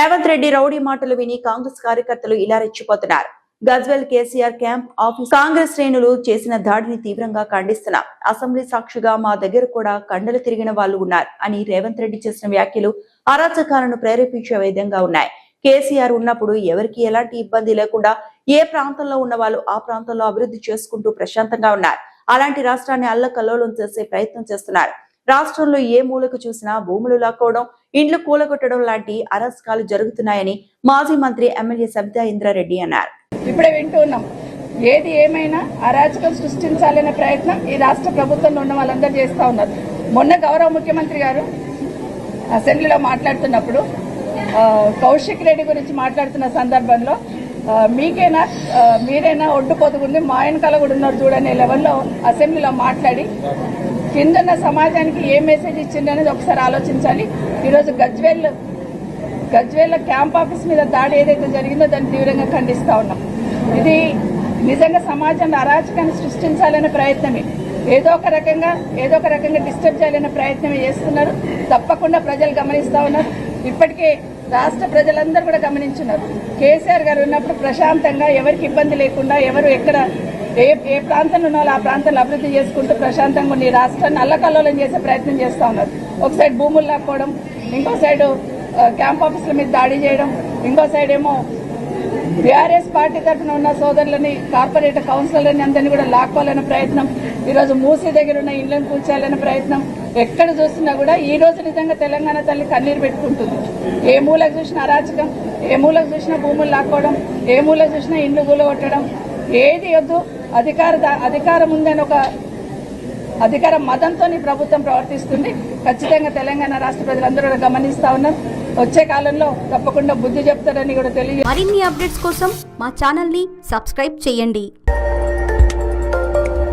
Revanth Reddy rowdy మాటలు విని కాంగ్రెస్ కార్యకర్తలు ఇలా రెచ్చిపోతున్నారు. గజ్వెల్ కేసీఆర్ క్యాంప్ ఆఫీస్ కాంగ్రెస్ శ్రేణులు చేసిన దాడిని తీవ్రంగా ఖండిస్తున్నాం. అసెంబ్లీ సాక్షిగా మా దగ్గర కూడా కండలు తిరిగిన వాళ్ళు ఉన్నారు అని రేవంత్ రెడ్డి చేసిన వ్యాఖ్యలు అరాచకాలను ప్రేరేపించే విధంగా ఉన్నాయి. కేసీఆర్ ఉన్నప్పుడు ఎవరికి ఎలాంటి ఇబ్బంది లేకుండా ఏ ప్రాంతంలో ఉన్న వాళ్ళు ఆ ప్రాంతంలో అభివృద్ధి చేసుకుంటూ ప్రశాంతంగా ఉన్నారు. అలాంటి రాష్ట్రాన్ని అల్లకల్లోలం చేసే ప్రయత్నం చేస్తున్నారు. రాష్ట్రంలో ఏ మూలకు చూసినా భూములు లాక్కోవడం, ఇండ్లు కూలగొట్టడం లాంటి అరాచకాలు జరుగుతున్నాయని మాజీ మంత్రి ఎమ్మెల్యే సబితా ఇంద్రారెడ్డి అన్నారు. ఇప్పుడే వింటున్నాం, ఏది ఏమైనా అరాచకం సృష్టించాలనే ప్రయత్నం ఈ రాష్ట్ర ప్రభుత్వంలో ఉన్న వాళ్ళందరూ చేస్తూ ఉన్నారు. మొన్న గౌరవ ముఖ్యమంత్రి గారు అసెంబ్లీలో మాట్లాడుతున్నప్పుడు కౌశిక్ రెడ్డి గురించి మాట్లాడుతున్న సందర్భంలో మీరైనా ఒడ్డు పొదుగుంది మా వెనకాల కూడా ఉన్నారు చూడనే లెవెల్లో అసెంబ్లీలో మాట్లాడి కిందన్న సమాజానికి ఏ మెసేజ్ ఇచ్చిందనేది ఒకసారి ఆలోచించాలి. ఈరోజు గజ్వేల్ క్యాంప్ ఆఫీస్ మీద దాడి ఏదైతే జరిగిందో దాన్ని తీవ్రంగా ఖండిస్తూ ఉన్నాం. ఇది నిజంగా సమాజంలో అరాచకాన్ని సృష్టించాలనే ప్రయత్నమే, ఏదో ఒక రకంగా డిస్టర్బ్ చేయాలనే ప్రయత్నమే చేస్తున్నారు. తప్పకుండా ప్రజలు గమనిస్తూ ఉన్నారు. ఇప్పటికే రాష్ట్ర ప్రజలందరూ కూడా గమనించున్నారు. కేసీఆర్ గారు ఉన్నప్పుడు ప్రశాంతంగా ఎవరికి ఇబ్బంది లేకుండా ఎవరు ఎక్కడ ఏ ప్రాంతంలో ఉన్నారో ఆ ప్రాంతాన్ని అభివృద్ధి చేసుకుంటూ ప్రశాంతంగా ఈ రాష్ట్రాన్ని అల్లకల్లోలం చేసే ప్రయత్నం చేస్తూ ఉన్నారు. ఒక సైడ్ భూములు లాక్కోవడం, ఇంకో సైడ్ క్యాంప్ ఆఫీసుల మీద దాడి చేయడం, ఇంకో సైడ్ ఏమో బీఆర్ఎస్ పార్టీ తరఫున ఉన్న సోదరులని కార్పొరేటర్ కౌన్సిలర్లని అందరినీ కూడా లాక్కోవాలనే ప్రయత్నం, ఈరోజు మూసీ దగ్గర ఉన్న ఇళ్లను కూల్చాలనే ప్రయత్నం. ఎక్కడ చూసినా కూడా ఈ రోజు నిజంగా తెలంగాణ తల్లి కన్నీరు పెట్టుకుంటుంది. ఏ మూలకు చూసినా అరాచకం, ఏ మూలకు చూసినా భూములు లాక్కోవడం, ఏ మూలకు చూసినా ఇండ్లు కూలగొట్టడం. ఏది వద్దు, అధికారం ఉందని ఒక అధికార మదంతో ప్రభుత్వం ప్రవర్తిస్తుంది. ఖచ్చితంగా తెలంగాణ రాష్ట్ర ప్రజలందరూ కూడా గమనిస్తా ఉన్నారు. వచ్చే కాలంలో తప్పకుండా బుద్ధి చెప్తారని కూడా తెలియజేస్తారు. మరిన్ని అప్డేట్స్ కోసం మా ఛానల్ ని సబ్స్క్రైబ్ చేయండి.